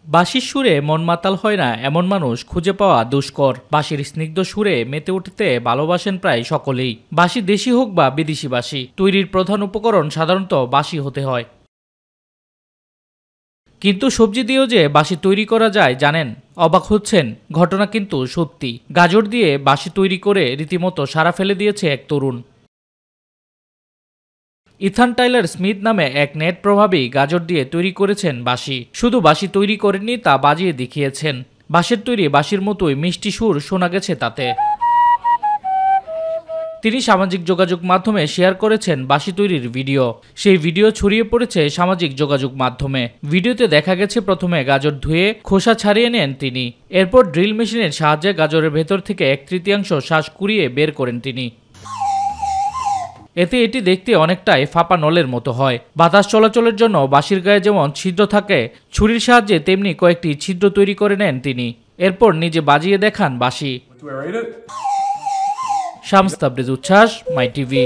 বাঁশির সুরে মন মাতাল হয় না এমন মানুষ খুঁজে পাওয়া দুষ্কর। বাঁশির স্নিগ্ধ সুরে মেতে উঠতে ভালোবাসেন প্রায় সকলেই। বাঁশি দেশি হোক বা বিদেশি বাঁশি, তৈরির প্রধান উপকরণ সাধারণত বাঁশি হতে হয়। কিন্তু সবজি দিয়েও যে বাঁশি তৈরি করা যায় জানেন? অবাক হচ্ছেন? ঘটনা কিন্তু সত্যি। গাজর দিয়ে বাঁশি তৈরি করে রীতিমতো সাড়া ফেলে দিয়েছে এক তরুণ। ইথান টাইলার স্মিথ নামে এক নেট প্রভাবী গাজর দিয়ে তৈরি করেছেন বাঁশি। শুধু বাঁশি তৈরি করেননি, তা বাজিয়ে দেখিয়েছেন। বাঁশের তৈরি বাঁশির মতোই মিষ্টি সুর শোনা গেছে তাতে। তিনি সামাজিক যোগাযোগ মাধ্যমে শেয়ার করেছেন বাঁশি তৈরির ভিডিও। সেই ভিডিও ছড়িয়ে পড়েছে সামাজিক যোগাযোগ মাধ্যমে। ভিডিওতে দেখা গেছে প্রথমে গাজর ধুয়ে খোসা ছাড়িয়ে নেন তিনি। এরপর ড্রিল মেশিনের সাহায্যে গাজরের ভেতর থেকে 1/3 শ্বাস কুড়িয়ে বের করেন তিনি। এতে এটি দেখতে অনেকটাই ফাঁপা নলের মতো হয়। বাতাস চলাচলের জন্য বাঁশির গায়ে যেমন ছিদ্র থাকে, ছুরির সাহায্যে তেমনি কয়েকটি ছিদ্র তৈরি করে নেন তিনি। এরপর নিজে বাজিয়ে দেখান বাঁশি। শামস তাবরেজ উচ্ছ্বাস, মাই টিভি।